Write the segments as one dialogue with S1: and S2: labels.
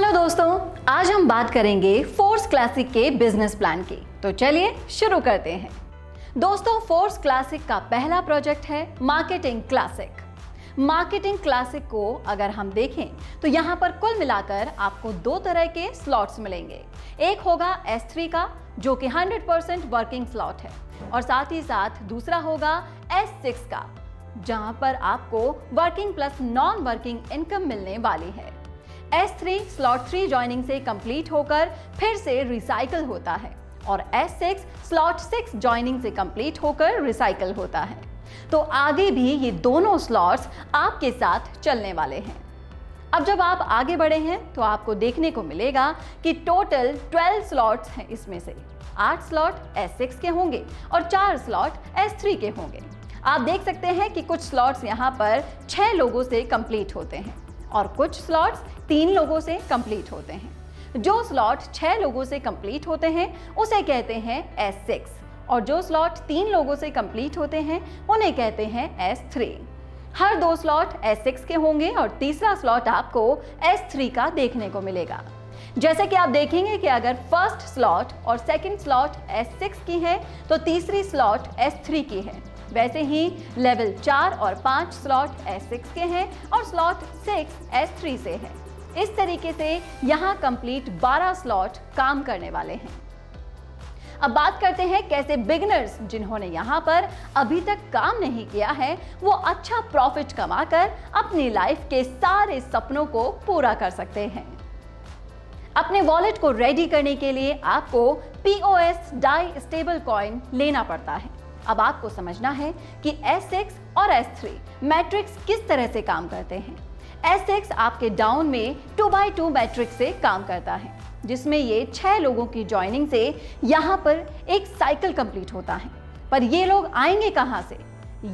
S1: Hello दोस्तों, आज हम बात करेंगे फोर्स क्लासिक के बिजनेस प्लान की। तो चलिए शुरू करते हैं। दोस्तों, फोर्स क्लासिक का पहला प्रोजेक्ट है मार्केटिंग क्लासिक। मार्केटिंग क्लासिक को अगर हम देखें तो यहाँ पर कुल मिलाकर आपको दो तरह के स्लॉट्स मिलेंगे। एक होगा S3 का जो कि 100% वर्किंग स्लॉट है, और साथ ही साथ दूसरा होगा S6 का जहाँ पर आपको working plus non working income मिलने वाली है। S3 स्लॉट 3 ज्वाइनिंग से कंप्लीट होकर फिर से रिसाइकल होता है, और S6 स्लॉट 6 ज्वाइनिंग से कंप्लीट होकर रिसाइकल होता है। तो आगे भी ये दोनों स्लॉट्स आपके साथ चलने वाले हैं। अब जब आप आगे बढ़े हैं तो आपको देखने को मिलेगा कि टोटल 12 स्लॉट्स हैं। इसमें से 8 स्लॉट S6 के होंगे और 4 स्लॉट S3 के होंगे। आप देख सकते हैं कि कुछ स्लॉट्स यहाँ पर 6 लोगों से कंप्लीट होते हैं और कुछ स्लॉट्स 3 लोगों से कंप्लीट होते हैं। जो स्लॉट 6 लोगों से कंप्लीट होते हैं उसे कहते हैं S6, और जो स्लॉट 3 लोगों से कंप्लीट होते हैं उन्हें कहते हैं S3। हर 2 स्लॉट S6 के होंगे और तीसरा स्लॉट आपको S3 का देखने को मिलेगा। जैसे कि आप देखेंगे कि अगर फर्स्ट स्लॉट और सेकंड स्लॉट S6 की है तो तीसरी स्लॉट S3 की है। वैसे ही लेवल 4 और 5 स्लॉट S6 के हैं और स्लॉट 6 S3 से है। इस तरीके से यहाँ कंप्लीट 12 स्लॉट काम करने वाले हैं। अब बात करते हैं कैसे बिगिनर्स जिन्होंने यहाँ पर अभी तक काम नहीं किया है वो अच्छा प्रॉफिट कमाकर अपनी लाइफ के सारे सपनों को पूरा कर सकते हैं। अपने वॉलेट को रेडी करने के लिए आपको POS डाई स्टेबल कॉइन लेना पड़ता है। अब आपको समझना है कि S6 और S3 मैट्रिक्स किस तरह से काम करते हैं। S6 आपके डाउन में 2x2 मैट्रिक्स से काम करता है, जिसमें ये 6 लोगों की ज्वाइनिंग से यहाँ पर एक साइकिल कंप्लीट होता है। पर ये लोग आएंगे कहाँ से?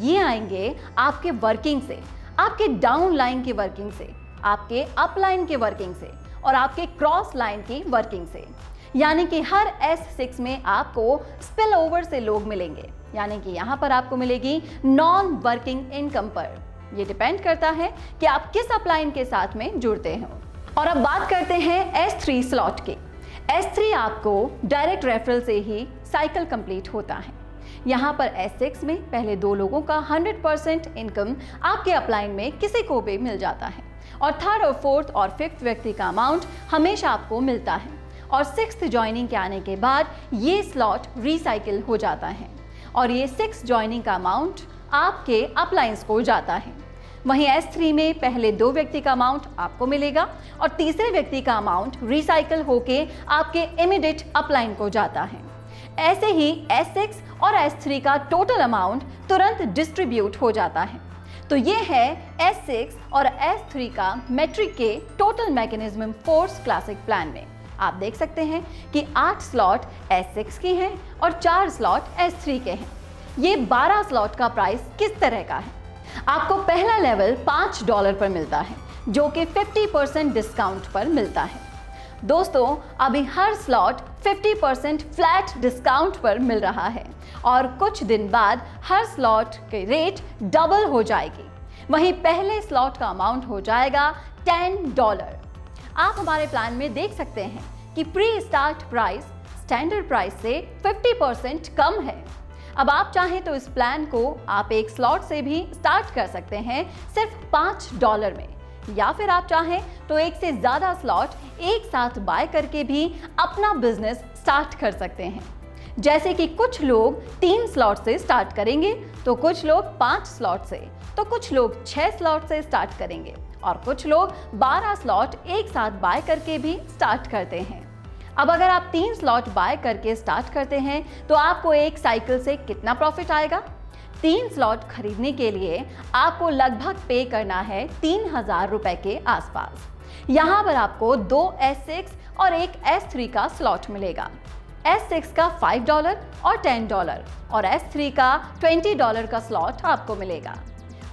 S1: ये आएंगे आपके वर्किंग से, आपके डाउन लाइन की वर्किंग से, आपके अप लाइन की वर्किंग से और आपके क्रॉस लाइन की वर्किंग से। यानी कि हर S6 में आपको स्पिल ओवर से लोग मिलेंगे, यानी कि यहाँ पर आपको मिलेगी नॉन वर्किंग इनकम पर। ये डिपेंड करता है कि आप किस अपलाइन के साथ में जुड़ते हो। और अब बात करते हैं S3 स्लॉट की। S3 आपको डायरेक्ट रेफरल से ही साइकिल कंप्लीट होता है। यहाँ पर S6 में पहले 2 लोगों का 100% इनकम आपके अपलाइन में किसी को भी मिल जाता है, और थर्ड और फोर्थ और फिफ्थ व्यक्ति का अमाउंट हमेशा आपको मिलता है, और 6th ज्वाइनिंग के आने के बाद ये स्लॉट रिसाइकिल हो जाता है और ये 6 ज्वाइनिंग का अमाउंट आपके अपलाइंस को जाता है। वहीं S3 में पहले 2 व्यक्ति का अमाउंट आपको मिलेगा और तीसरे व्यक्ति का अमाउंट रिसाइकिल होके आपके इमीडिएट अपलाइन को जाता है। ऐसे ही S6 और S3 का टोटल अमाउंट तुरंत डिस्ट्रीब्यूट हो जाता है। तो ये है S6 और S3 का मैट्रिक के total mechanism force classic plan में। आप देख सकते हैं कि 8 स्लॉट S6 की हैं और 4 स्लॉट S3 के हैं। ये 12 स्लॉट का प्राइस किस तरह का है? आपको पहला लेवल $5 पर मिलता है, जो कि 50% डिस्काउंट पर मिलता है। दोस्तों, अभी हर स्लॉट 50% फ्लैट डिस्काउंट पर मिल रहा है और कुछ दिन बाद हर स्लॉट के रेट डबल हो जाएगी। वहीं पहले स्लॉट का अमाउंट हो जाएगा $10। आप हमारे प्लान में देख सकते हैं कि pre start price standard price से 50% कम है। अब आप चाहें तो इस प्लान को आप एक स्लॉट से भी स्टार्ट कर सकते हैं सिर्फ $5 में, या फिर आप चाहें तो एक से ज़्यादा स्लॉट एक साथ बाय करके भी अपना बिजनेस स्टार्ट कर सकते हैं। जैसे कि कुछ लोग 3 स्लॉट से स्टार्ट करेंगे, तो कुछ लोग 5 स्लॉट से, तो कुछ लोग 6 स्लॉट से स्टार्ट करेंगे और कुछ लोग 12 स्लॉट एक साथ बाय करके भी स्टार्ट करते हैं। अब अगर आप 3 स्लॉट बाय करके स्टार्ट करते हैं तो आपको एक साइकिल से कितना प्रॉफिट आएगा? 3 स्लॉट खरीदने के लिए आपको लगभग पे करना है 3000 रुपए के आसपास। यहाँ पर आपको 2 S6 और एक S3 का स्लॉट मिलेगा। S6 का $5 और $10 और S3 का $20 का स्लॉट आपको मिलेगा।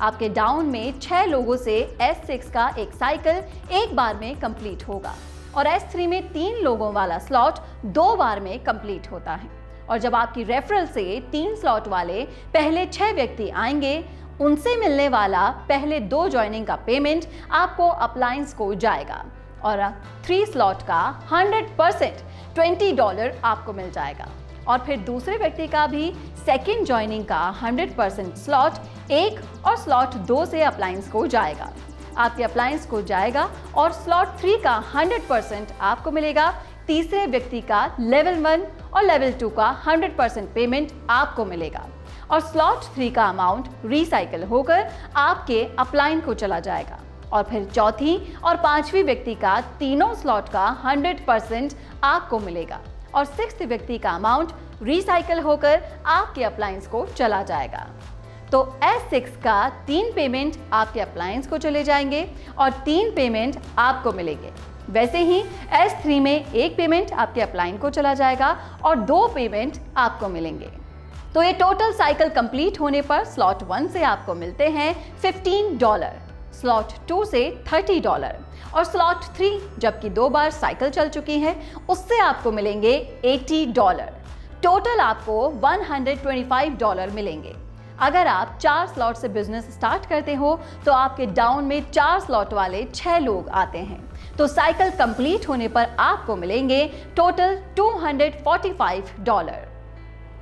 S1: आपके डाउन में 6 लोगों से S6 का एक साइकिल एक बार में कंप्लीट होगा और S3 में 3 लोगों वाला स्लॉट 2 बार में कंप्लीट होता है। और जब आपकी रेफरल से 3 स्लॉट वाले पहले 6 व्यक्ति आएंगे, उनसे मिलने वाला पहले 2 ज्वाइनिंग का पेमेंट आपको अपलायंस को जाएगा और 3 स्लॉट का 100% $20 आपको मिल जाएगा। और फिर दूसरे व्यक्ति का भी सेकेंड ज्वाइनिंग का 100% स्लॉट 1 और स्लॉट 2 से अप्लायंस को जाएगा। आपके अप्लायंस को जाएगा और स्लॉट 3 का 100% आपको मिलेगा। तीसरे व्यक्ति का लेवल 1 और लेवल 2 का 100% पेमेंट आपको मिलेगा और स्लॉट 3 का अमाउंट रिसाइकल होकर आपके अप्लायंस को चला जाएगा। और फिर चौथी और पांचवी व्यक्ति का तीनों स्लॉट का 100% आपको मिलेगा और सिक्स्थ व्यक्ति का अमाउंट रिसाइकल होकर आपके अप्लायंस को चला जाएगा। तो S6 का 3 पेमेंट आपके अप्लायंस को चले जाएंगे और 3 पेमेंट आपको मिलेंगे। वैसे ही S3 में 1 पेमेंट आपके अप्लायंस को चला जाएगा और 2 पेमेंट आपको मिलेंगे। तो ये टोटल साइकिल कंप्लीट होने पर स्लॉट 1 से आपको मिलते हैं $15, स्लॉट 2 से $30 और स्लॉट 3 जबकि 2 बार साइकिल चल चुकी है उससे आपको मिलेंगे $80। टोटल आपको $125 मिलेंगे। अगर आप 4 स्लॉट से बिजनेस स्टार्ट करते हो तो आपके डाउन में 4 स्लॉट वाले 6 लोग आते हैं, तो साइकिल कंप्लीट होने पर आपको मिलेंगे टोटल $245।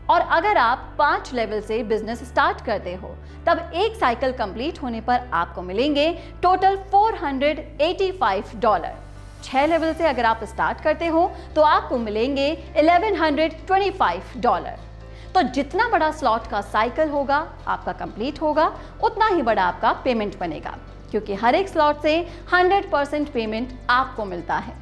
S1: और अगर आप 5 लेवल से बिजनेस स्टार्ट करते हो तब एक साइकिल कंप्लीट होने पर आपको मिलेंगे टोटल $485। 6 लेवल से अगर आप स्टार्ट करते हो तो आपको मिलेंगे $1125। तो जितना बड़ा स्लॉट का साइकिल होगा आपका कंप्लीट होगा उतना ही बड़ा आपका पेमेंट बनेगा, क्योंकि हर एक स्लॉट से 100% पेमेंट आपको मिलता है।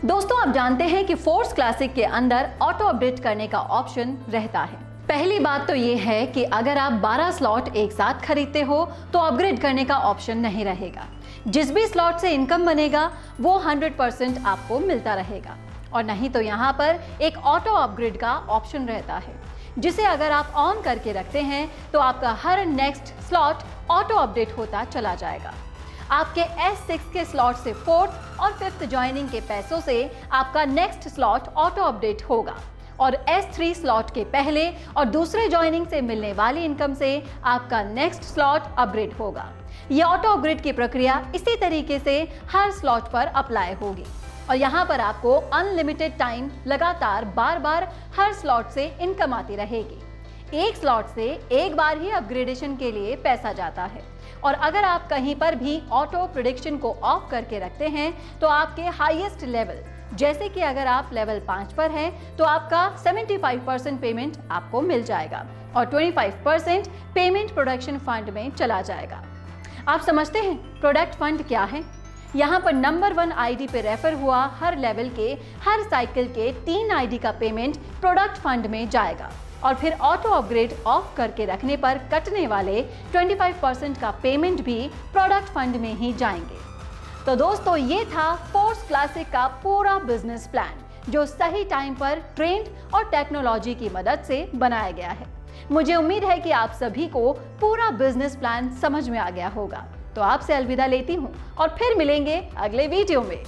S1: दोस्तों, आप जानते हैं कि फोर्स क्लासिक के अंदर ऑटो अपडेट करने का ऑप्शन रहता है। पहली बात तो ये है कि अगर आप 12 स्लॉट एक साथ खरीदते हो तो अपग्रेड करने का ऑप्शन नहीं रहेगा। जिस भी स्लॉट से इनकम बनेगा वो 100% आपको मिलता रहेगा। और नहीं तो यहाँ पर एक ऑटो अपग्रेड का ऑप्शन रहता है, जिसे अगर आप ऑन करके रखते हैं तो आपका हर नेक्स्ट स्लॉट ऑटो अपडेट होता चला जाएगा। आपके S6 के स्लॉट से 4th और 5th ज्वाइनिंग के पैसों से आपका नेक्स्ट स्लॉट ऑटो अपडेट होगा और S3 स्लॉट के पहले और दूसरे ज्वाइनिंग से मिलने वाली इनकम से आपका नेक्स्ट स्लॉट अपग्रेड होगा। यह ऑटो अपग्रेड की प्रक्रिया इसी तरीके से हर स्लॉट पर अप्लाई होगी और यहाँ पर आपको अनलिमिटेड टाइम लगातार बार बार हर स्लॉट से इनकम आती रहेगी। एक स्लॉट से एक बार ही अपग्रेडेशन के लिए पैसा जाता है और अगर आप कहीं पर भी ऑटो प्रेडिक्शन को ऑफ करके रखते हैं तो आपके हाईएस्ट लेवल, जैसे कि अगर आप लेवल 5 पर हैं तो आपका 75% पेमेंट आपको मिल जाएगा और 25% पेमेंट प्रोडक्शन फंड में चला जाएगा। आप समझते हैं प्रोडक्ट फंड क्या है? यहाँ पर नंबर 1 आईडी पे रेफर हुआ हर लेवल के हर साइकिल के 3 आईडी का पेमेंट प्रोडक्ट फंड में जाएगा और फिर ऑटो अपग्रेड ऑफ करके रखने पर कटने वाले 25% का पेमेंट भी प्रोडक्ट फंड में ही जाएंगे। तो दोस्तों, ये था फोर्स क्लासिक का पूरा बिजनेस प्लान जो सही टाइम पर ट्रेंड और टेक्नोलॉजी की मदद से बनाया गया है। मुझे उम्मीद है कि आप सभी को पूरा बिजनेस प्लान समझ में आ गया होगा। तो आपसे अलविदा लेती हूँ और फिर मिलेंगे अगले वीडियो में।